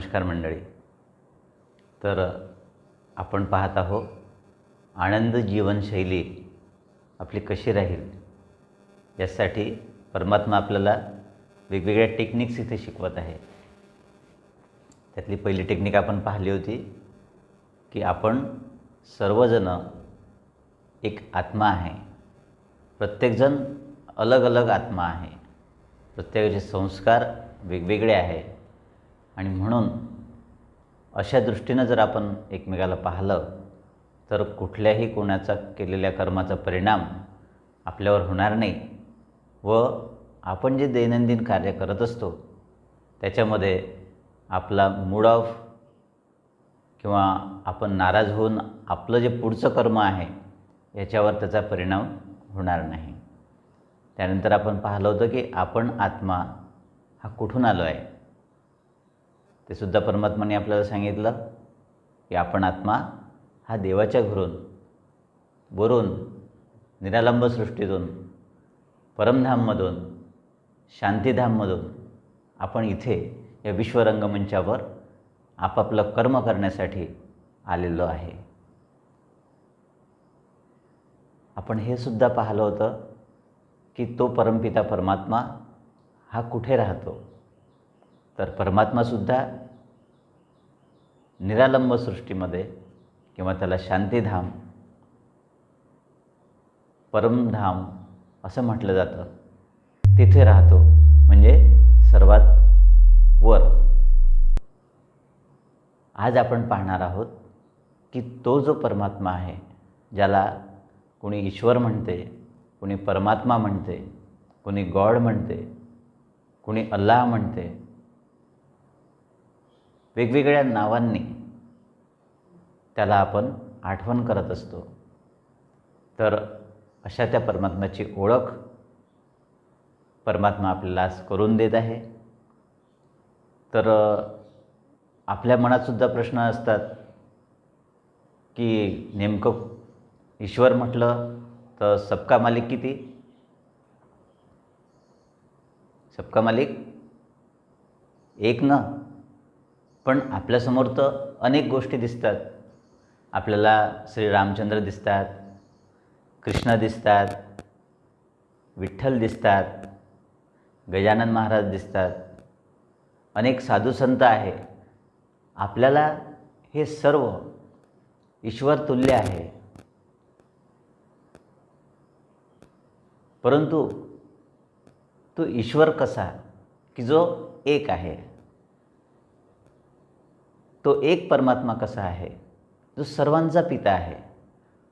नमस्कार मंडळी. तर आपण पाहत आहोत आनंद जीवनशैली आपली कशी राहील यासाठी परमात्मा आपल्याला वेगवेगळ्या टेक्निक्स इथे शिकवत आहे. त्यातली पहिली टेक्निक आपण पाहिली होती की आपण सर्वजण एक आत्मा आहे. प्रत्येकजण अलग अलग आत्मा आहे. प्रत्येकाचे संस्कार वेगवेगळे आहे आणि म्हणून अशा दृष्टीनं जर आपण एकमेकाला पाहिलं तर कुठल्याही कोणाचा केलेल्या कर्माचा परिणाम आपल्यावर होणार नाही व आपण जे दैनंदिन कार्य करत असतो त्याच्यामध्ये आपला मूड ऑफ किंवा आपण नाराज होऊन आपलं जे पुढचं कर्म आहे याच्यावर त्याचा परिणाम होणार नाही. त्यानंतर आपण पाहिलं होतं की आपण आत्मा हा कुठून आलो आहे ते सुद्धा परमात्माने आपल्याला सांगितलं की आपण आत्मा हा देवाच्या वरून निरालंब सृष्टीतून परमधाममधून शांतीधाममधून आपण इथे या विश्वरंगमंचावर आपापलं कर्म करण्यासाठी आलेलो आहे. आपण हे सुद्धा पाहिलं होतं की तो परमपिता परमात्मा हा कुठे राहतो. तर परमात्मासुद्धा निरालंब सृष्टीमध्ये किंवा त्याला शांतीधाम परमधाम असं म्हटलं जातं तिथे राहतो, म्हणजे सर्वात वर. आज आपण पाहणार आहोत की तो जो परमात्मा आहे ज्याला कोणी ईश्वर म्हणते, कोणी परमात्मा म्हणते, कोणी गॉड म्हणते, कोणी अल्लाह म्हणते, वेगवेगळ्या नावांनी त्याला आपण आठवण करत असतो. तर अशा त्या परमात्म्याची ओळख परमात्मा आपल्याला आज करून देत आहे. तर आपल्या मनातसुद्धा प्रश्न असतात की नेमकं ईश्वर म्हटलं तर सबका मालिक किती? सबका मालिक एक ना. पण आपल्यासमोर तर अनेक गोष्टी दिसतात. आपल्याला श्री रामचंद्र दिसतात, कृष्ण दिसतात, विठ्ठल दिसतात, गजानन महाराज दिसतात, अनेक साधू संत आहे. आपल्याला हे सर्व ईश्वर तुल्य आहे. परंतु तो ईश्वर कसा की जो एक आहे, तो एक परमात्मा कसा आहे जो सर्वांचा पिता आहे.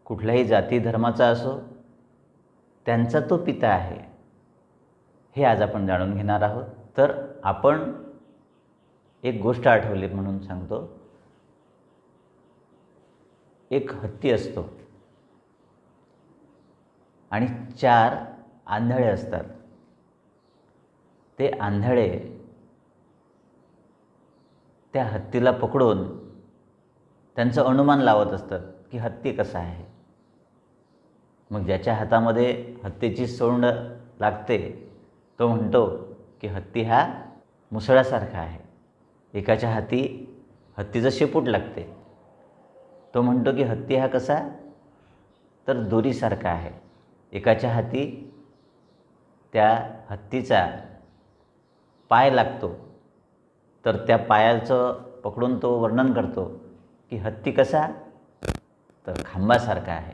कुठल्याही जाती धर्माचा असो त्यांचा तो पिता आहे. हे आज आपण जाणून घेणार आहोत. तर आपण एक गोष्ट आठवली म्हणून सांगतो. एक हत्ती असतो आणि 4 आंधळे असतात. ते आंधळे त्या हत्तीला पकडून त्यांचं अनुमान लावत असतात की हत्ती कसा आहे. मग ज्याच्या हातामध्ये हत्तीची सोंड लागते तो म्हणतो की हत्ती हा मुसळासारखा आहे. एकाच्या हाती हत्तीचं शेपूट लागते, तो म्हणतो की हत्ती हा कसा तर दोरीसारखा आहे. एकाच्या हाती त्या हत्तीचा पाय लागतो तर त्या पायाचं पकडून तो वर्णन करतो की हत्ती कसा तर खांबासारखा आहे.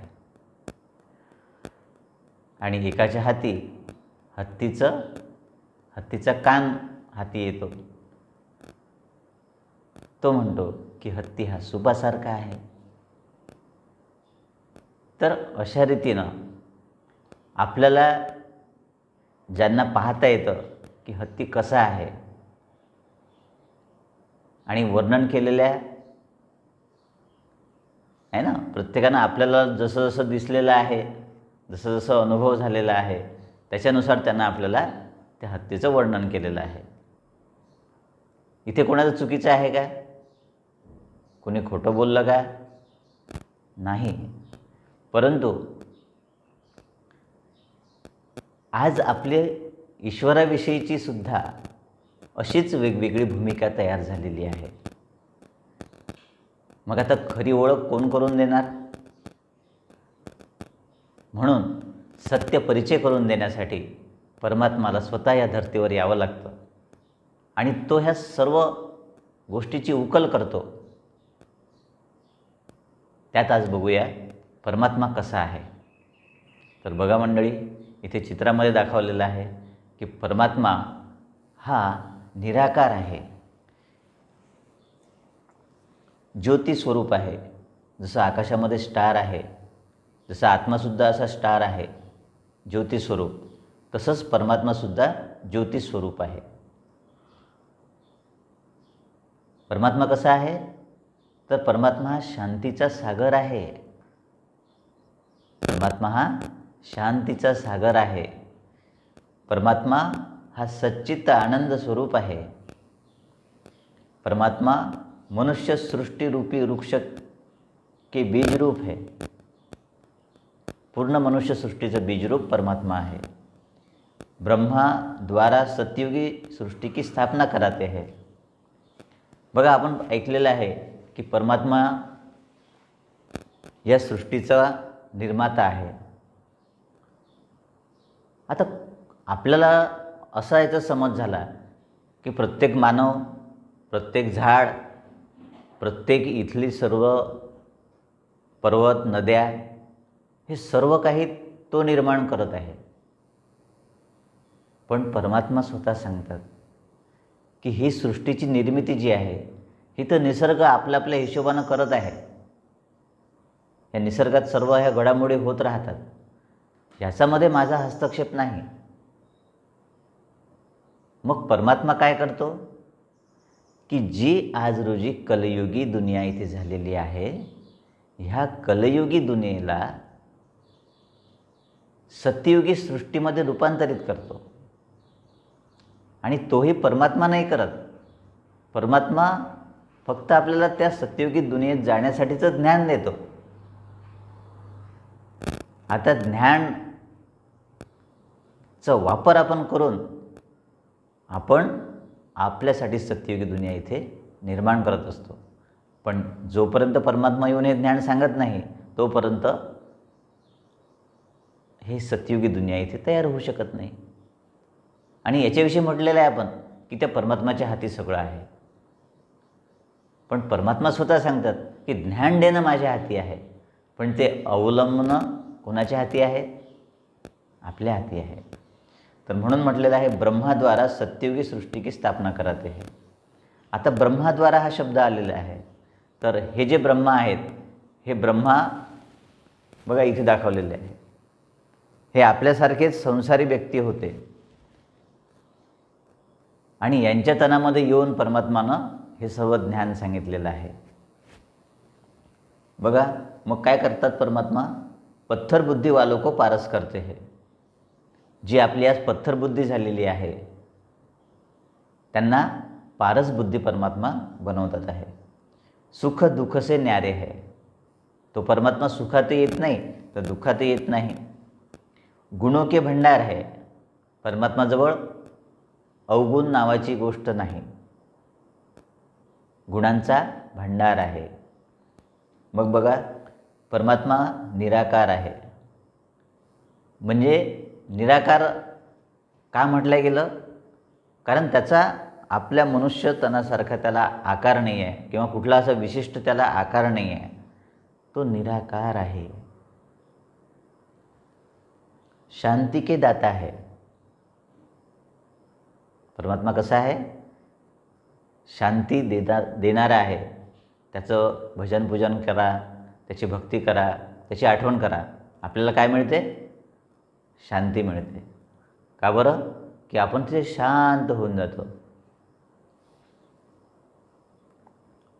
आणि एकाच्या हाती हत्तीचा कान हाती येतो, तो म्हणतो की हत्ती हा सुपासारखा आहे. तर अशा रीतीनं आपल्याला ज्यांना पाहता येतं की हत्ती कसा आहे आणि वर्णन केलेल्या आहे ना, प्रत्येकानं आपल्याला जसं जसं दिसलेलं आहे, जसं जसं अनुभव झालेला आहे त्याच्यानुसार त्यांना आपल्याला त्या हत्तीचं वर्णन केलेलं आहे. इथे कोणाचं चुकीचं आहे का? कोणी खोटं बोललं का? नाही. परंतु आज आपले ईश्वराविषयीची सुद्धा अशीच वेगवेगळी भूमिका तयार झालेली आहे. मग आता खरी ओळख कोण करून देणार? म्हणून सत्य परिचय करून देण्यासाठी परमात्माला स्वतः या धर्तीवर यावं लागतं आणि तो ह्या सर्व गोष्टीची उकल करतो. त्यात आज बघूया परमात्मा कसा आहे. तर बघा मंडळी, इथे चित्रामध्ये दाखवलेलं आहे की परमात्मा हा निराकार आहे, ज्योती स्वरूप आहे. जसं आकाशामध्ये स्टार आहे, जसं आत्मासुद्धा असा स्टार आहे ज्योती स्वरूप, तसंच परमात्मासुद्धा ज्योती स्वरूप आहे. परमात्मा कसा आहे? तर परमात्मा हा शांतीचा सागर आहे. परमात्मा हा शांतीचा सागर आहे. परमात्मा हा सच्चित आनंद स्वरूप आहे. परमात्मा मनुष्य सृष्टि रूपी वृक्ष के बीज रूप है. पूर्ण मनुष्य सृष्टीचं बीजरूप परमात्मा आहे. ब्रह्मा द्वारा सत्ययुगी सृष्टी की स्थापना कराते हैं. बघा, आपण ऐकलेलं आहे की परमात्मा या सृष्टीचा निर्माता आहे. आता आपल्याला असा याचा समज झाला की प्रत्येक मानव, प्रत्येक झाड, प्रत्येक इथली सर्व पर्वत, नद्या, हे सर्व काही तो निर्माण करत आहे. पण परमात्मा स्वतः सांगतात की ही सृष्टीची निर्मिती जी आहे ही तर निसर्ग आपल्या आपल्या हिशोबानं करत आहे. या निसर्गात सर्व ह्या घडामोडी होत राहतात, ह्याच्यामध्ये माझा हस्तक्षेप नाही. मग परमात्मा काय करतो की जी आज रोजी कलयुगी दुनिया इथे झालेली आहे, ह्या कलयुगी दुनियेला सत्ययुगी सृष्टीमध्ये रूपांतरित करतो. आणि तोही परमात्मा नाही करत. परमात्मा फक्त आपल्याला त्या सत्ययुगी दुनियेत जाण्यासाठीचं ज्ञान देतो. आता ज्ञानचा वापर आपण करून आपण आपल्यासाठी सत्ययुगी दुनिया इथे निर्माण करत असतो. पण जोपर्यंत परमात्मा येऊन हे ज्ञान सांगत नाही तोपर्यंत हे सत्ययुगी दुनिया इथे तयार होऊ शकत नाही. आणि याच्याविषयी म्हटलेलं आहे आपण की त्या परमात्माच्या हाती सगळं आहे. पण परमात्मा स्वतः सांगतात की ज्ञान देणं माझ्या हाती आहे, पण ते अवलंबणं कोणाच्या हाती आहे? आपल्या हाती आहे. तर म्हणून म्हटलेलं आहे ब्रह्माद्वारा सत्ययुगी सृष्टी की स्थापना कराते है. आता ब्रह्माद्वारा हा शब्द आलेला आहे. तर हे जे ब्रह्मा आहेत, हे ब्रह्मा बघा इथे दाखवलेले आहे. हे आपल्यासारखेच संसारी व्यक्ती होते आणि यांच्या तनामध्ये येऊन परमात्मानं हे सर्व ज्ञान सांगितलेलं आहे. बघा, मग काय करतात परमात्मा? पत्थर बुद्धी वालों को पारस करते हैं. जी आपली आज पत्थर बुद्धी झालेली आहे त्यांना पारस बुद्धी परमात्मा बनवतात आहे. सुख दुःख से न्यारे है. तो परमात्मा सुखातही येत नाही तर दुःखातही येत नाही. गुणों के भंडार है. परमात्माजवळ अवगुण नावाची गोष्ट नाही, गुणांचा भंडार आहे. मग बघा, परमात्मा निराकार आहे. म्हणजे निराकार का म्हटलं गेलं? कारण त्याचा आपल्या मनुष्य तनासारखा त्याला आकार नाही आहे किंवा कुठला असा विशिष्ट त्याला आकार नाही आहे. तो निराकार आहे. शांति के दाता है. परमात्मा कसा आहे? शांती देणारा आहे. त्याचं भजन पूजन करा, त्याची भक्ती करा, त्याची आठवण करा, आपल्याला काय मिळते? शांती मिळते. का बरं? की आपण तिथे शांत होऊन जातो.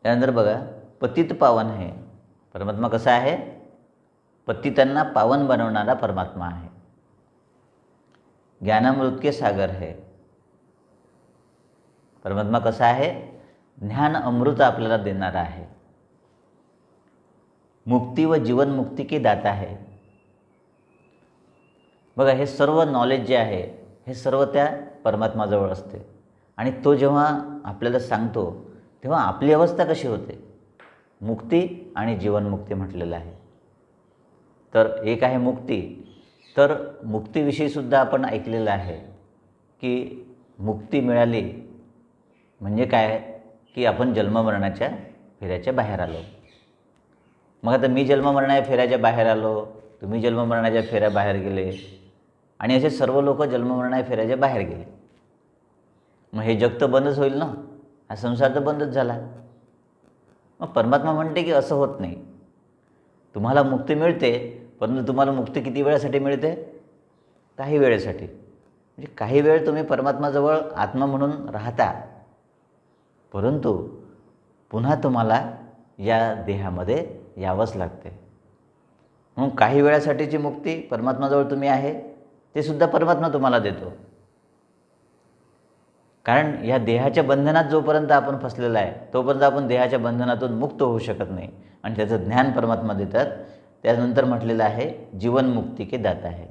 त्यानंतर बघा, पतित पावन है. परमात्मा कसा आहे? पतितांना पावन बनवणारा परमात्मा आहे. ज्ञानामृत के सागर है. परमात्मा कसा आहे? ज्ञान अमृत आपल्याला देणारा आहे. मुक्ती व जीवन मुक्ती के दाता है. बघा, हे सर्व नॉलेज जे आहे हे सर्व त्या परमात्माजवळ असते. आणि तो जेव्हा आपल्याला सांगतो तेव्हा आपली अवस्था कशी होते? मुक्ती आणि जीवनमुक्ती म्हटलेलं आहे. तर एक आहे मुक्ती. तर मुक्तीविषयीसुद्धा आपण ऐकलेलं आहे की मुक्ती मिळाली म्हणजे काय, की आपण जन्ममरणाच्या फेऱ्याच्या बाहेर आलो. मग आता मी जन्ममरणाच्या फेऱ्याच्या बाहेर आलो, तुम्ही जन्ममरणाच्या फेऱ्या बाहेर गेले आणि असे सर्व लोक जन्ममरणाच्या फेऱ्याच्या बाहेर गेले. मग हे जग तर बंदच होईल ना, हा संसार तर बंदच झाला. मग परमात्मा म्हणते की असं होत नाही. तुम्हाला मुक्ती मिळते, परंतु तुम्हाला मुक्ती किती वेळासाठी मिळते? काही वेळेसाठी. म्हणजे काही वेळ तुम्ही परमात्माजवळ आत्मा म्हणून राहता, परंतु पुन्हा तुम्हाला या देहामध्ये यावंच लागते. म्हणून काही वेळासाठीची मुक्ती परमात्माजवळ तुम्ही आहे, ते सुद्धा परमात्मा तुम्हाला देतो. कारण या देहाच्या बंधनात जोपर्यंत आपण फसलेला आहे, तोपर्यंत आपण देहाच्या बंधनातून मुक्त होऊ शकत नाही. आणि त्याचं ज्ञान परमात्मा देतात. त्यानंतर म्हटलेलं आहे जीवनमुक्ती के दाता है.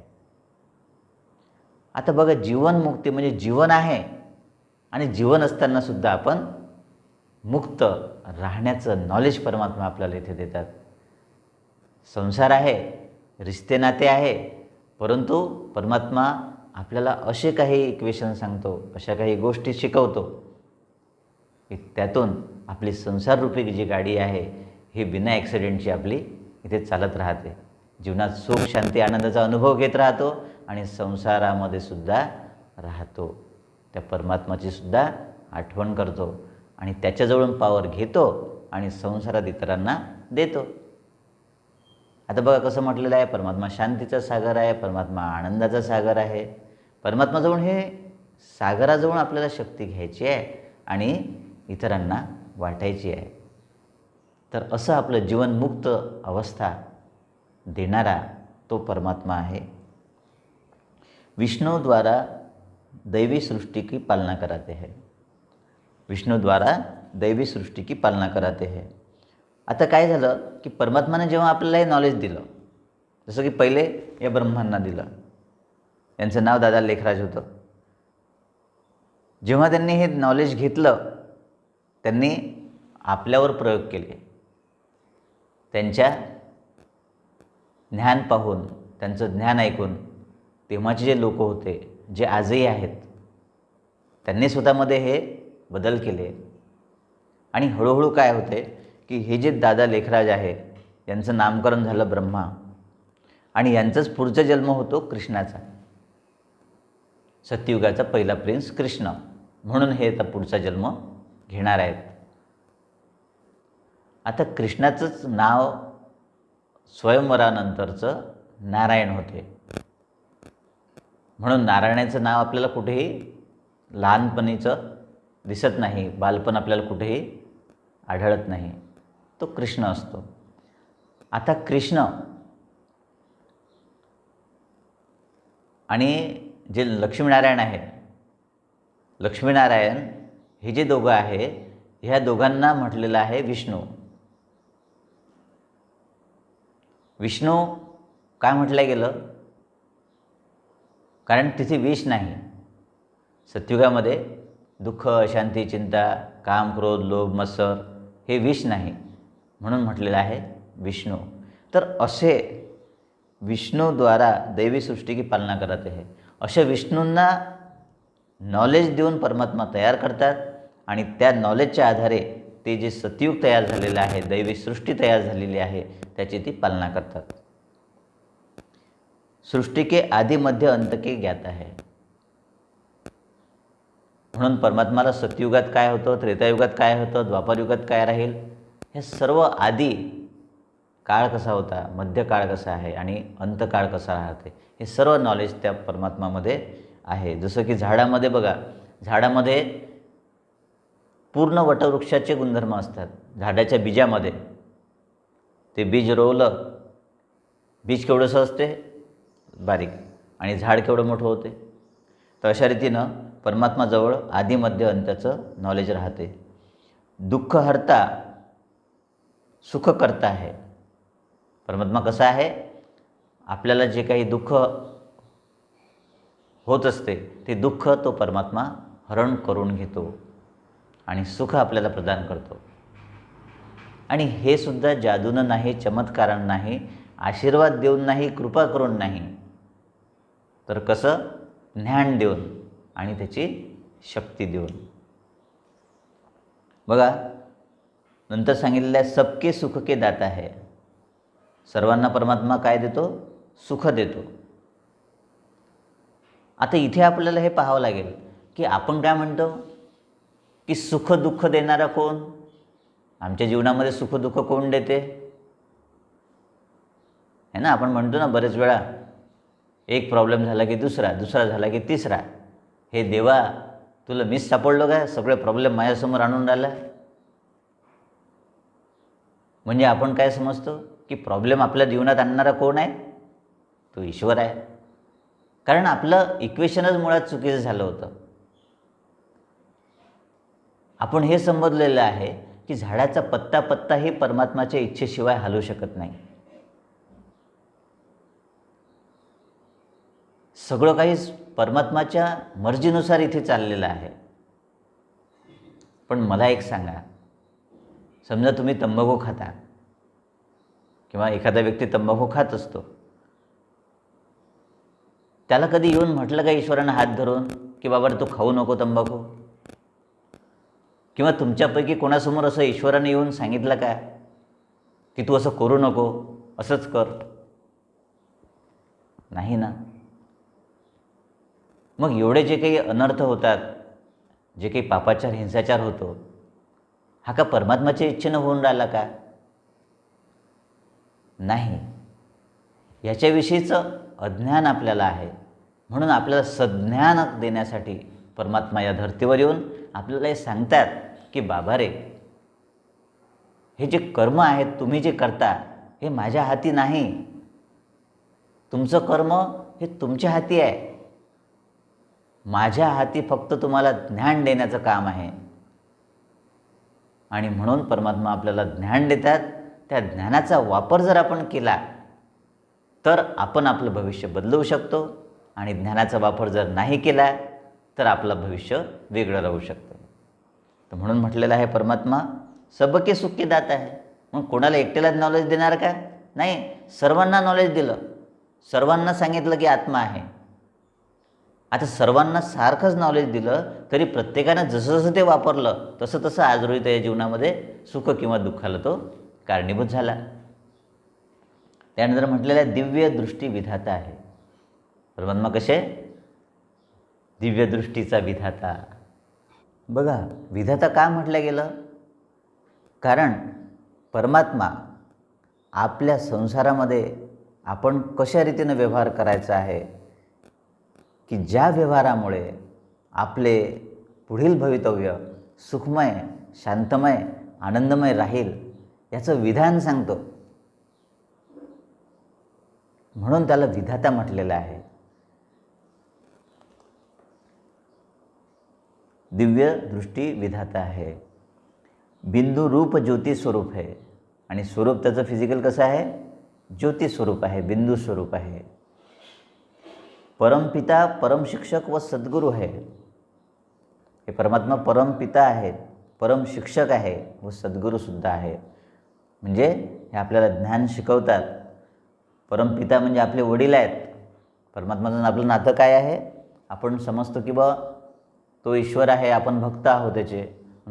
आता बघा, जीवनमुक्ती म्हणजे जीवन आहे आणि जीवन असतानासुद्धा आपण मुक्त राहण्याचं नॉलेज परमात्मा आपल्याला इथे देतात. संसार आहे, रिश्ते नाते आहे, परंतु परमात्मा आपल्याला असे काही इक्वेशन सांगतो, अशा काही गोष्टी शिकवतो की त्यातून आपली संसाररूपी जी गाडी आहे ही बिना ॲक्सिडेंटची आपली इथे चालत राहते. जीवनात सुख शांती आनंदाचा अनुभव घेत राहतो आणि संसारामध्ये सुद्धा राहतो. त्या परमात्माची सुद्धा आठवण करतो आणि त्याच्याजवळून पावर घेतो आणि संसारात इतरांना देतो. आता बघा कसं म्हटलेलं आहे, परमात्मा शांतीचा सागर आहे, परमात्मा आनंदाचा सागर आहे. परमात्माजवळ हे सागराजवळ आपल्याला शक्ती घ्यायची आहे आणि इतरांना वाटायची आहे. तर असं आपलं जीवनमुक्त अवस्था देणारा तो परमात्मा आहे. विष्णु द्वारा दैवी सृष्टि की पालना कराते हैं. विष्णु द्वारा दैवी सृष्टि की पालना कराते हैं. आता काय झालं की परमात्माने जेव्हा आपल्याला हे नॉलेज दिलं, जसं की पहिले या ब्रह्मांना दिलं, यांचं नाव दादा लेखराज होतं. जेव्हा त्यांनी हे नॉलेज घेतलं, त्यांनी आपल्यावर प्रयोग केले. त्यांच्या ज्ञान पाहून, त्यांचं ज्ञान ऐकून तेव्हाचे जे लोक होते, जे आजही आहेत, त्यांनी स्वतःमध्ये हे बदल केले. आणि हळूहळू काय होते की हे जे दादा लेखराज आहे, यांचं नामकरण झालं ब्रह्मा आणि यांचाच पुढचा जन्म होतो कृष्णाचा. सत्ययुगाचा पहिला प्रिन्स कृष्ण म्हणून हे आता पुढचा जन्म घेणार आहेत. आता कृष्णाचंच नाव स्वयंवरानंतरचं नारायण होते. म्हणून नारायणाचं नाव आपल्याला कुठेही लहानपणीचं दिसत नाही, बालपण आपल्याला कुठेही आढळत नाही, तो कृष्ण असतो. आता कृष्ण आणि जे लक्ष्मीनारायण आहे, लक्ष्मीनारायण हे जे दोघं आहे, ह्या दोघांना म्हटलेलं आहे विष्णू. विष्णू काय म्हटलं गेलं? कारण तिथे विष नाही. सत्युगामध्ये दुःख, अशांती, चिंता, काम, क्रोध, लोभ, मत्सर हे विष नाही, म्हणून म्हटलेलं आहे विष्णू. तर असे विष्णूद्वारा दैवी सृष्टी की पालना करते है. अशा विष्णूंना नॉलेज देऊन परमात्मा तयार करतात आणि त्या नॉलेजच्या आधारे ते जे सतयुग तयार झालेलं आहे, दैवी सृष्टी तयार झालेली आहे, त्याची ती पालना करतात. सृष्टी के आदि मध्य अंत के ज्ञाता है. म्हणून परमात्माला सत्ययुगात काय होतं, त्रेतायुगात काय होतं, द्वापारयुगात काय राहील, हे सर्व आधी काळ कसा होता, मध्य काळ कसा आहे आणि अंतकाळ कसा राहते, हे सर्व नॉलेज त्या परमात्मामध्ये आहे. जसं की झाडामध्ये बघा, झाडामध्ये पूर्ण वटवृक्षाचे गुणधर्म असतात. झाडाच्या बीजामध्ये ते बीज रोवलं, बीज केवढंसं असते, बारीक, आणि झाड केवढं मोठं होते. तर अशा रीतीनं परमात्माजवळ आदि मध्य अंताचं नॉलेज राहते. दुःख हरता सुख करता है. परमात्मा कसा आहे, आपल्याला जे काही दुःख होत असते ते दुःख तो परमात्मा हरण करून घेतो आणि सुख आपल्याला प्रदान करतो. आणि हे सुद्धा जादूनं नाही, चमत्कारानं नाही, आशीर्वाद देऊन नाही, कृपा करून नाही, तर कसं? ज्ञान देऊन आणि त्याची शक्ती देऊन. बघा, नंतर सांगितलेलं आहे, सबके सुख के दाता है. सर्वांना परमात्मा काय देतो? सुख देतो. आता इथे आपल्याला हे पाहावं लागेल की आपण काय म्हणतो की सुख दुःख देणारा कोण? आमच्या जीवनामध्ये सुख दुःख कोण देते? है ना, आपण म्हणतो ना बरेच वेळा, एक प्रॉब्लेम झाला की दुसरा, दुसरा झाला की तिसरा. हे देवा, तुला मीच सापडलो काय? सगळे प्रॉब्लेम माझ्यासमोर आणून राहिला. म्हणजे आपण काय समजतो की प्रॉब्लेम आपल्या जीवनात आणणारा कोण आहे? तो ईश्वर आहे. कारण आपलं इक्वेशनच मुळात चुकीचं झालं होतं. आपण हे समजलेलं आहे की झाडाचा पत्ता पत्ताही परमात्माच्या इच्छेशिवाय हलू शकत नाही. सगळं काही परमात्माच्या मर्जीनुसार इथे चाललेलं आहे. पण मला एक सांगा, समजा तुम्ही तंबाखू खाता किंवा एखादा व्यक्ती तंबाखू खात असतो, त्याला कधी येऊन म्हटलं का ईश्वरानं हात धरून की बाबा तू खाऊ नको तंबाखू? किंवा तुमच्यापैकी कोणासमोर असं ईश्वराने येऊन सांगितलं का की तू असं करू नको, असंच कर? नाही ना. मग एवढे जे काही अनर्थ होतात, जे काही पापाचार हिंसाचार होतो, हा का परमात्माच्या इच्छेनं होऊन राहिला का? नाही. याच्याविषयीचं अज्ञान आपल्याला आहे. म्हणून आपल्याला सज्ञान देण्यासाठी परमात्मा या धर्तीवर येऊन आपल्याला हे सांगतात की बाबा रे, हे जे कर्म आहेत तुम्ही जे करता हे माझ्या हाती नाही. तुमचं कर्म हे तुमच्या हाती आहे. माझ्या हाती फक्त तुम्हाला ज्ञान देण्याचं काम आहे. आणि म्हणून परमात्मा आपल्याला ज्ञान देतात. त्या ज्ञानाचा वापर जर आपण केला तर आपण आपलं भविष्य बदलवू शकतो, आणि ज्ञानाचा वापर जर नाही केला तर आपलं भविष्य वेगळं राहू शकतं. तर म्हणून म्हटलेलं आहे परमात्मा सबके सुख के दाता है. मग कोणाला एकट्यालाच नॉलेज देणार का? नाही, सर्वांना नॉलेज दिलं. सर्वांना सांगितलं की आत्मा आहे. आता सर्वांना सारखंच नॉलेज दिलं तरी प्रत्येकानं जसं जसं ते वापरलं तसं तसं आज रोजी त्या जीवनामध्ये सुख किंवा दुःखाला तो कारणीभूत झाला. त्यानंतर म्हटलेलं आहे दिव्य दृष्टी विधाता आहे. परमात्मा कसे? दिव्य दृष्टीचा विधाता. बघा, विधाता का म्हटलं गेलं? कारण परमात्मा आपल्या संसारामध्ये आपण कशा रीतीनं व्यवहार करायचा आहे, की ज्या व्यवहारामुळे आपले पुढील भवितव्य सुखमय, शांतमय, आनंदमय राहील याचं विधान सांगतो. म्हणून त्याला विधाता म्हटलेलं आहे. दिव्य दृष्टी विधाता है. बिंदू रूप ज्योति स्वरूप है. आणि स्वरूप त्याचं फिजिकल कसं आहे? ज्योति स्वरूप आहे, बिंदू स्वरूप आहे. परमपिता, परम शिक्षक व सद्गुरू है. हे परमात्मा परमपिता आहेत, परम शिक्षक आहे व सद्गुरूसुद्धा आहे. म्हणजे हे आपल्याला ज्ञान शिकवतात. परमपिता म्हणजे आपले वडील आहेत. परमात्माचं आपलं नातं काय आहे? आपण समजतो की बा तो ईश्वर आहे, आपण भक्त आहोत त्याचे.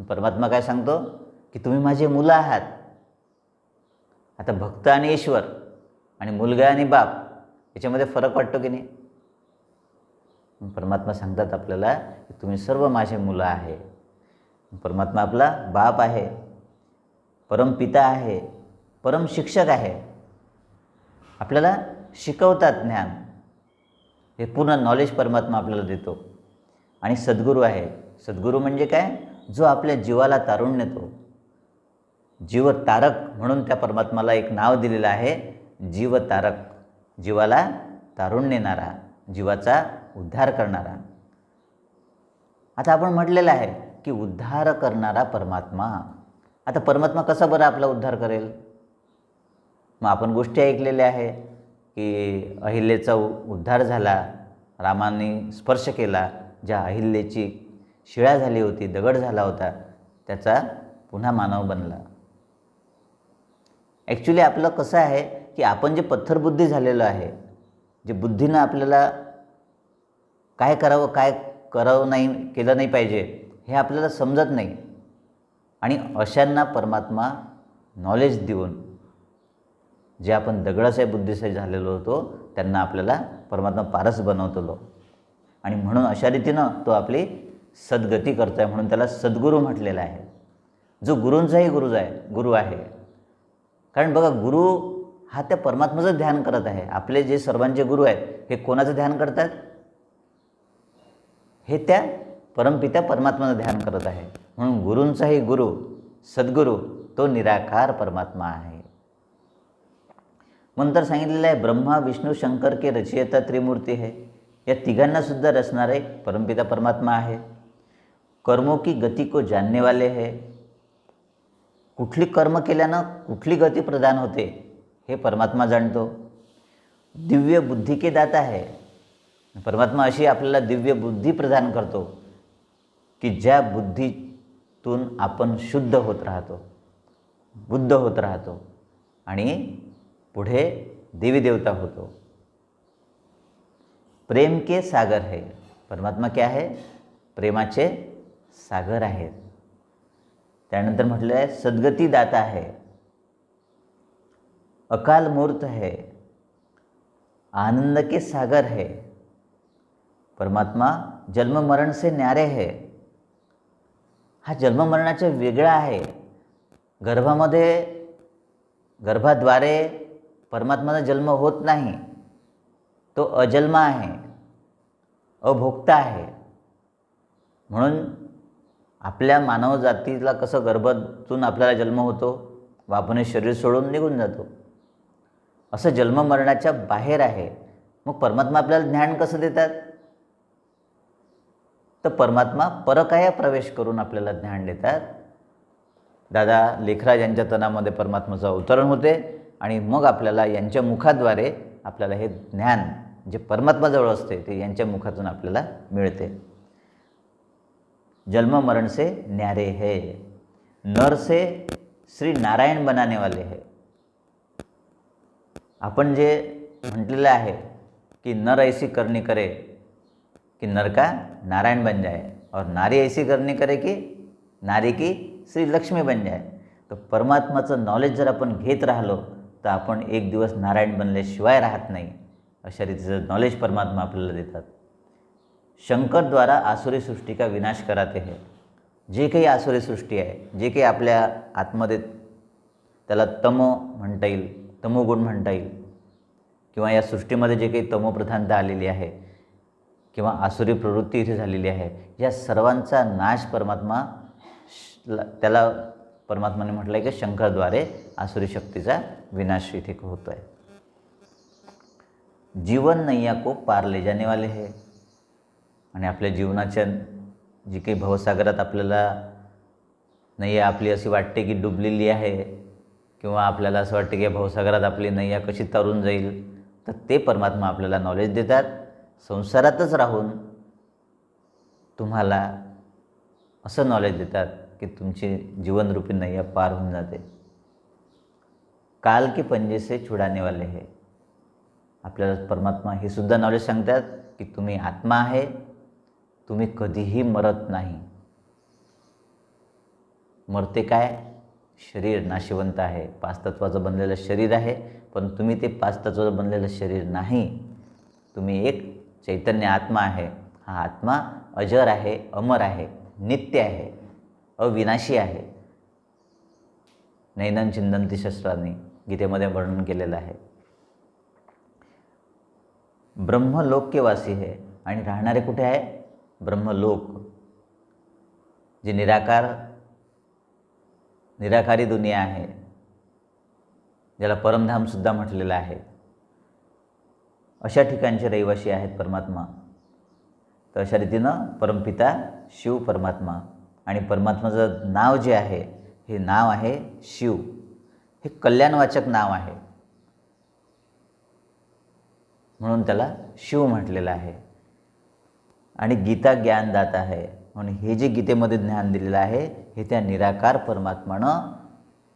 परमात्मा काय सांगतो की तुम्ही माझे मुलं आहात. आता भक्त आणि ईश्वर आणि मुलगा आणि बाप याच्यामध्ये फरक वाटतो की नाही? परमात्मा सांगतात आपल्याला की तुम्ही सर्व माझे मुलं आहे. परमात्मा आपला बाप आहे, परमपिता आहे, परम शिक्षक आहे. आपल्याला शिकवतात ज्ञान. हे पूर्ण नॉलेज परमात्मा आपल्याला देतो. आणि सद्गुरू आहे. सद्गुरू म्हणजे काय? जो आपल्या जीवाला तारून नेतो. जीवतारक म्हणून त्या परमात्माला एक नाव दिलेलं आहे, जीवतारक. जीवाला तारून नेणारा, जीवाचा उद्धार करणारा. आता आपण म्हटलेलं आहे की उद्धार करणारा परमात्मा. आता परमात्मा कसा बरं आपला उद्धार करेल? मग आपण गोष्टी ऐकलेल्या आहे की अहिल्याचा उद्धार झाला, रामाने स्पर्श केला. ज्या अहिल्याची शिळा झाली होती, दगड झाला होता, त्याचा पुन्हा मानव बनला. ॲक्च्युली आपलं कसं आहे की आपण जे पत्थरबुद्धी झालेलं आहे, जे बुद्धीनं आपल्याला काय करावं काय करावं नाही केलं नाही पाहिजे हे आपल्याला समजत नाही. आणि अशांना परमात्मा नॉलेज देऊन, जे आपण दगडाचे बुद्धीचे झालेलो होतो त्यांना आपल्याला परमात्मा पारस बनवतो. आणि म्हणून अशा रीतीनं तो आपली सद्गती करतो आहे, म्हणून त्याला सद्गुरू म्हटलेला आहे, जो गुरूंचाही गुरु आहे. कारण बघा, गुरु हा त्या परमात्म्याचं ध्यान करत आहे. आपले जे सर्वांचे गुरु आहेत हे कोणाचं ध्यान करतात? हे त्या परमपित्या परमात्म्याचं ध्यान करत आहे. म्हणून गुरूंचाही गुरु सद्गुरू तो निराकार परमात्मा आहे. नंतर सांगितलेलं आहे ब्रह्मा विष्णू शंकर के रचयिता त्रिमूर्ती है. या तिघांना सुद्धा रचणारे परमपिता परमात्मा आहे. कर्मों की गति को जानने वाले है. कुठली कर्म केल्यानं कुठली गती प्रदान होते हे परमात्मा जाणतो. दिव्य बुद्धी के दाता है. परमात्मा अशी आपल्याला दिव्य बुद्धी प्रदान करतो की ज्या बुद्धीतून आपण शुद्ध होत राहतो, बुद्ध होत राहतो आणि पुढे देवी देवता होतो. प्रेम के सागर है. परमात्मा क्या है? प्रेमाचे सागर आहेत. त्यानंतर म्हटलं आहे सद्गती दाता है, अकाल मूर्त है, आनंद के सागर है. परमात्मा जन्म मरण से न्यारे है. हा जन्म मरणाचा वेगळा आहे. गर्भाद्वारे परमात्माचा जन्म होत नाही. तो अजन्मा आहे, अभोक्ता आहे. म्हणून आपल्या मानव जातीला कसं गर्भातून आपल्याला जन्म होतो व आपण हे शरीर सोडून निघून जातो, असं जन्म मरणाच्या बाहेर आहे. मग परमात्मा आपल्याला ज्ञान कसं देतात? तर परमात्मा परकाया प्रवेश करून आपल्याला ज्ञान देतात. दादा लेखराज यांच्या तनामध्ये परमात्म्याचं अवतरण होते आणि मग आपल्याला यांच्या मुखाद्वारे आपल्याला हे ज्ञान जे परमात्माजवळ असते ते यांच्या मुखातून आपल्याला मिळते. जन्म मरण से न्यारे है, नर से श्री नारायण बनाने वाले है. आपण जे म्हटलेलं आहे की नर ऐसी करनी करे कि नर का नारायण बन जाए और नारी ऐसी करनी करे कि नारी की श्री लक्ष्मी बन जाए. तर परमात्माचं नॉलेज जर आपण घेत राहिलो तर आपण एक दिवस नारायण बनल्याशिवाय राहत नाही. अशा रीतीचं नॉलेज परमात्मा आपल्याला देतात. शंकर द्वारा आसुरी सृष्टी का विनाश कराते हैं. जे काही आसुरी सृष्टी आहे, जे काही आपल्या आतमध्ये त्याला म्हणता येईल, तमोगुण म्हणता येईल, किंवा या सृष्टीमध्ये जे काही तमोप्रधानता आलेली आहे किंवा आसुरी प्रवृत्ती इथे झालेली आहे, या सर्वांचा नाश परमात्मा त्याला परमात्माने म्हटलं आहे की शंकरद्वारे आसुरी शक्तीचा विनाश इथे होतो आहे. जीवन नैया को पार ले जाने वाले है. आणि आपल्या जीवनाच्या जी काही भवसागरात आपल्याला नैया आपली अशी वाटते की डुबलेली आहे किंवा आपल्याला असं वाटते की भवसागरात आपली नैया कशी तरून जाईल, तर ते परमात्मा आपल्याला नॉलेज देतात. संसारातच राहून तुम्हाला असं नॉलेज देतात की तुमची जीवनरूपी नैया पार होऊन जाते. काल के पंजे से छुडाने वाले है. आपल्याला परमात्मा हे सुद्धा नॉलेज सांगतात की तुम्ही आत्मा आहे, तुम्ही कधीही मरत नाही. मरते काय? शरीर नाशिवंत आहे, 5 तत्वाचं बनलेलं शरीर आहे, पण तुम्ही ते 5 तत्वाचं बनलेलं शरीर नाही. तुम्ही एक चैतन्य आत्मा आहे. हा आत्मा अजर आहे, अमर आहे, नित्य आहे, अविनाशी आहे. नैनं चिंदन्ति शस्त्रांनी गीतेमध्ये वर्णन केलेलं आहे. ब्रह्मलोक के वासी है. आणि राहणारे कुठे आहे? ब्रह्मलोक, जे निराकारी दुनिया आहे, ज्याला परमधामसुद्धा म्हटलेलं आहे, अशा ठिकाणचे रहिवासी आहेत परमात्मा. तर अशा रीतीनं परमपिता शिव परमात्मा, आणि परमात्माचं नाव जे आहे हे नाव आहे शिव. हे कल्याणवाचक नाव आहे म्हणून त्याला शिव म्हटलेलं आहे. आणि गीता ज्ञानदाता आहे. म्हणून हे जे गीतेमध्ये ज्ञान दिलेलं आहे हे त्या निराकार परमात्मानं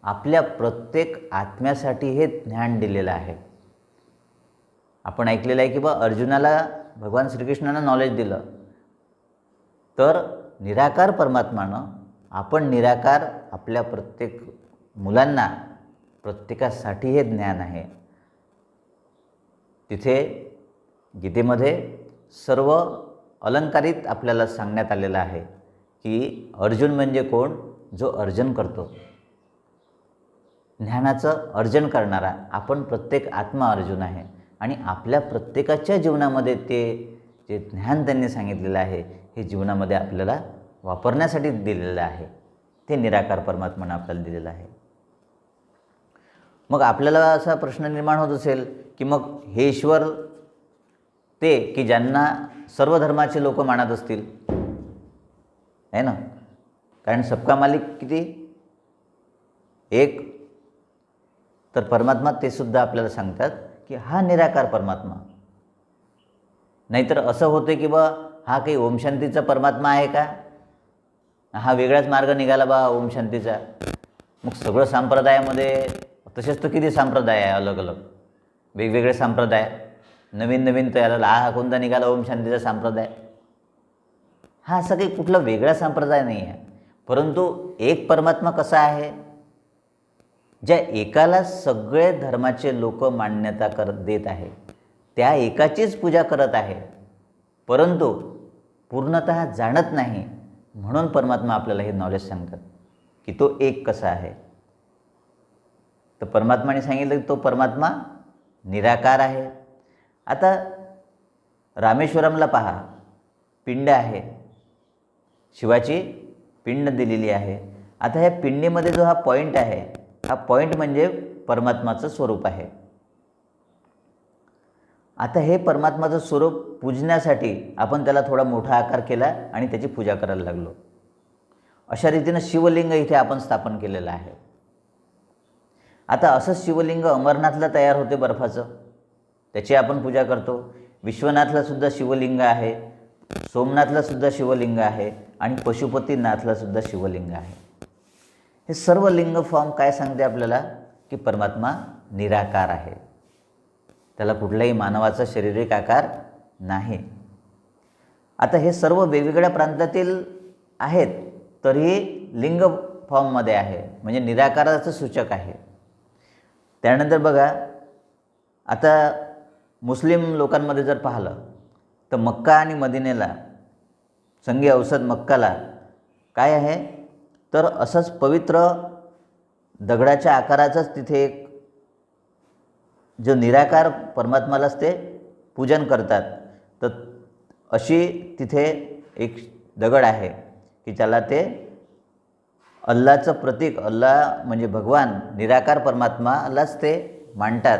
आपल्या प्रत्येक आत्म्यासाठी हे ज्ञान दिलेलं आहे. आपण ऐकलेलं आहे की अर्जुनाला भगवान श्रीकृष्णानं नॉलेज दिलं, तर निराकार परमात्मानं आपण निराकार आपल्या प्रत्येक मुलांना प्रत्येकासाठी हे ज्ञान आहे. तिथे गीतेमध्ये सर्व अलंकारित आपल्याला सांगण्यात आलेलं आहे की अर्जुन म्हणजे कोण? जो अर्जन करतो, ज्ञानाचं अर्जन करणारा. आपण प्रत्येक आत्मा अर्जुन आहे आणि आपल्या प्रत्येकाच्या जीवनामध्ये ते जे ज्ञान त्यांनी सांगितलेलं आहे हे जीवनामध्ये आपल्याला वापरण्यासाठी दिलेलं आहे. ते निराकार परमात्म्यानं आपल्याला दिलेलं आहे. मग आपल्याला असा प्रश्न निर्माण होत असेल की मग हे ईश्वर ते की ज्यांना सर्व धर्माचे लोक मानत असतील, आहे ना? कारण सबका मालिक किती? एक. तर परमात्मा ते सुद्धा आपल्याला सांगतात की हा निराकार परमात्मा. नाहीतर असं होतं की हा काही ओम शांतीचा परमात्मा आहे का? हा वेगळाच मार्ग निघाला ओम शांतीचा. मग सगळं संप्रदायामध्ये तसेच तर किती संप्रदाय आहे, अलग अलग वेगवेगळे संप्रदाय, नवीन नवीन तयार. हा कोणता निघाला ओम शांतीचा संप्रदाय? हा असं काही कुठला वेगळा संप्रदाय नाही आहे. परंतु एक परमात्मा कसा आहे? ज्या एकाला सगळे धर्माचे लोक मान्यता देत आहे, त्या एकाचीच पूजा करत आहे, परंतु पूर्णतः जाणत नाही. म्हणून परमात्मा आपल्याला हे नॉलेज सांगतात की तो एक कसा आहे. तर परमात्माने सांगितलं की तो परमात्मा निराकार आहे. आता रामेश्वरमला पहा, पिंड आहे, शिवाची पिंड दिलेली आहे. आता ह्या पिंडीमध्ये जो हा पॉईंट आहे, हा पॉईंट म्हणजे परमात्माचं स्वरूप आहे. आता हे परमात्माचं स्वरूप पूजण्यासाठी आपण त्याला थोडा मोठा आकार केला आणि त्याची पूजा करायला लागलो. अशा रीतीनं शिवलिंग इथे आपण स्थापन केलेलं आहे. आता असं शिवलिंग अमरनाथला तयार होते बर्फाचं, त्याची आपण पूजा करतो. विश्वनाथला सुद्धा शिवलिंग आहे, सोमनाथला सुद्धा शिवलिंग आहे आणि पशुपतीनाथला सुद्धा शिवलिंग आहे. हे सर्व लिंग फॉर्म काय सांगते आपल्याला? की परमात्मा निराकार आहे, त्याला कुठल्याही मानवाचा शारीरिक आकार नाही. आता हे सर्व वेगवेगळ्या प्रांतातील आहेत, तरीही लिंग फॉर्ममध्ये आहे, म्हणजे निराकाराचं सूचक आहे. त्यानंतर बघा, आता मुस्लिम लोकांमध्ये जर पाहिलं तर मक्का आणि मदिनेला, संगी औषध मक्काला काय आहे? तर असंच पवित्र दगडाच्या आकाराचंच तिथे एक जो निराकार परमात्मालाच ते पूजन करतात. तर अशी तिथे एक दगड आहे की त्याला ते अल्लाचं प्रतीक, अल्लाह म्हणजे भगवान निराकार परमात्मालाच ते मांडतात.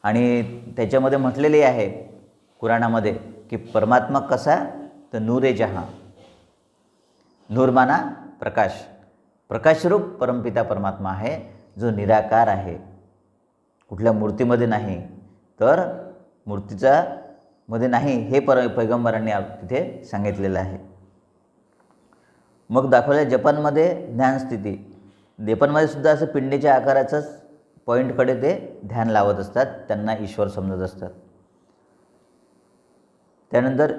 आणि त्याच्यामध्ये म्हटलेले आहे कुराणामध्ये की परमात्मा कसा? तर नूरे जहां, नूर माना प्रकाश, प्रकाशरूप परमपिता परमात्मा आहे जो निराकार आहे, कुठल्या मूर्तीमध्ये नाही, तर मूर्तीचा मध्ये नाही, हे पैगंबरांनी तिथे सांगितलेलं आहे. मग दाखवलं जपानमध्ये ध्यानस्थिती. जपानमध्ये सुद्धा असं पिंडीच्या आकाराचंच पॉईंटकडे ते ध्यान लावत असतात, त्यांना ईश्वर समजत असतात. त्यानंतर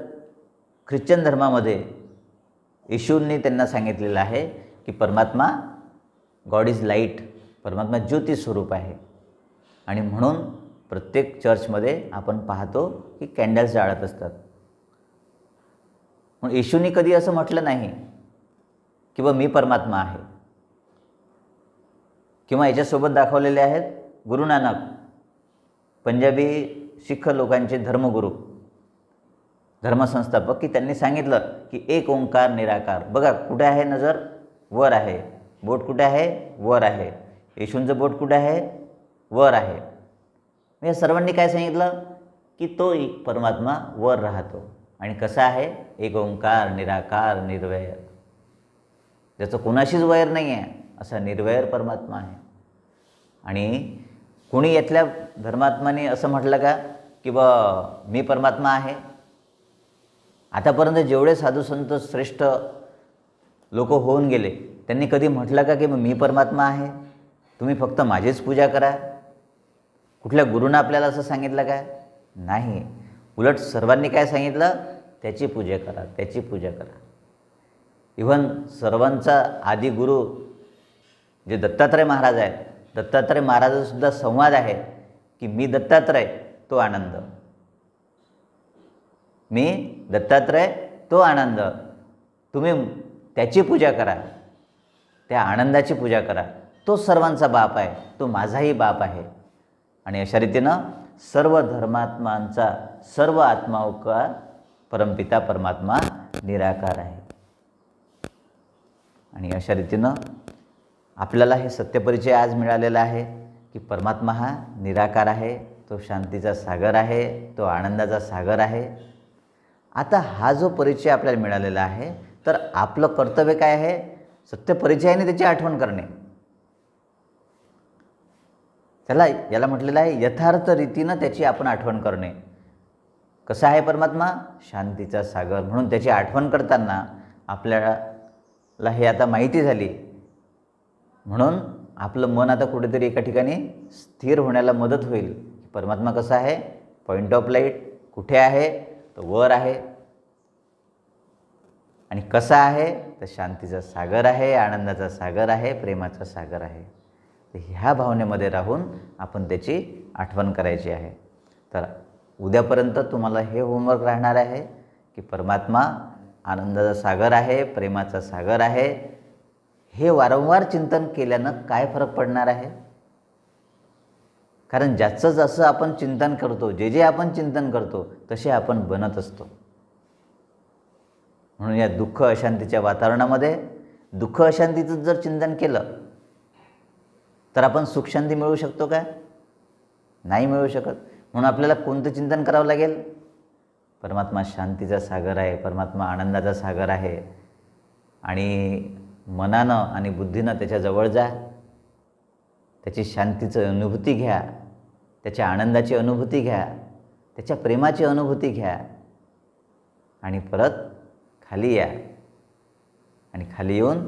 ख्रिश्चन धर्मामध्ये येशूंनी त्यांना सांगितलेलं आहे की परमात्मा गॉड इज लाईट, परमात्मा ज्योती स्वरूप आहे. आणि म्हणून प्रत्येक चर्चमध्ये आपण पाहतो की कॅन्डल्स जाळत असतात. मग येशूंनी कधी असं म्हटलं नाही की मी परमात्मा आहे. किंवा याच्यासोबत दाखवलेले आहेत गुरु नानक, पंजाबी शीख लोकांचे धर्मगुरू, धर्मसंस्थापक, की त्यांनी सांगितलं की एक ओंकार निराकार. बघा कुठे आहे नजर? वर आहे. बोट कुठे आहे? वर आहे. येशूंचं बोट कुठे आहे? वर आहे. या सर्वांनी काय सांगितलं की तो एक परमात्मा वर राहतो आणि कसा आहे? एक ओंकार निराकार निर्वैर, ज्याचं कोणाशीच वैर नाही आहे, असा निर्वैर परमात्मा आहे. आणि कोणी यातल्या धर्मात्माने असं म्हटलं का की मी परमात्मा आहे? आतापर्यंत जेवढे साधू संत श्रेष्ठ लोक होऊन गेले त्यांनी कधी म्हटलं का की मी परमात्मा आहे, तुम्ही फक्त माझीच पूजा करा? कुठल्या गुरुनं आपल्याला असं सांगितलं काय? नाही. उलट सर्वांनी काय सांगितलं? त्याची पूजा करा, त्याची पूजा करा. इव्हन सर्वांचा आदी गुरु जे दत्तात्रय महाराज आहेत, दत्तात्रय महाराजांसुद्धा संवाद आहे की मी दत्तात्रय तो आनंद, मी दत्तात्रय तो आनंद, तुम्ही त्याची पूजा करा, त्या आनंदाची पूजा करा. तो सर्वांचा बाप आहे, तो माझाही बाप आहे. आणि अशा रीतीनं सर्व धर्मात्मांचा सर्व आत्माओं परमपिता परमात्मा निराकार आहे. आणि अशा रीतीनं आपल्याला हे सत्यपरिचय आज मिळालेला आहे की परमात्मा हा निराकार आहे, तो शांतीचा सागर आहे, तो आनंदाचा सागर आहे. आता हा जो परिचय आपल्याला मिळालेला आहे, तर आपलं कर्तव्य काय आहे? सत्यपरिचयाने त्याची आठवण करणे. याला म्हटलेलं आहे यथार्थ रीतीनं त्याची आपण आठवण करणे. कसा आहे परमात्मा? शांतीचा सागर. म्हणून त्याची आठवण करताना आपल्याला हे आता माहिती झाली, म्हणून आपलं मन आता कुठेतरी एका ठिकाणी स्थिर होण्याला मदत होईल. परमात्मा कसा आहे? पॉईंट ऑफ लाईट कुठे आहे? तो वर आहे. आणि कसा आहे? तर शांतीचा सागर आहे, आनंदाचा सागर आहे, प्रेमाचा सागर आहे. तर ह्या भावनेमध्ये राहून आपण त्याची आठवण करायची आहे. तर उद्यापर्यंत तुम्हाला हे होमवर्क राहणार आहे की परमात्मा आनंदाचा सागर आहे, प्रेमाचा सागर आहे. हे वारंवार चिंतन केल्यानं काय फरक पडणार आहे? कारण ज्याचं जसं आपण चिंतन करतो, जे जे आपण चिंतन करतो तसे आपण बनत असतो. म्हणून या दुःख अशांतीच्या वातावरणामध्ये दुःख अशांतीचं जर चिंतन केलं तर आपण सुखशांती मिळवू शकतो का? नाही मिळवू शकत. म्हणून आपल्याला कोणतं चिंतन करावं लागेल? परमात्मा शांतीचा सागर आहे, परमात्मा आनंदाचा सागर आहे. आणि मनानं आणि बुद्धीनं त्याच्याजवळ जा, त्याची शांतीची अनुभूती घ्या, त्याच्या आनंदाची अनुभूती घ्या, त्याच्या प्रेमाची अनुभूती घ्या. आणि परत खाली या. आणि खाली येऊन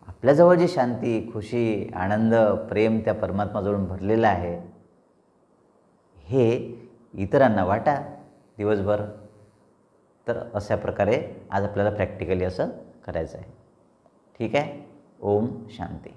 आपल्याजवळ जी शांती, खुशी, आनंद, प्रेम त्या परमात्माजवळून भरलेलं आहे, हे इतरांना वाटा दिवसभर. तर अशा प्रकारे आज आपल्याला प्रॅक्टिकली असं करायचं आहे. ठीक आहे. ओम शांती.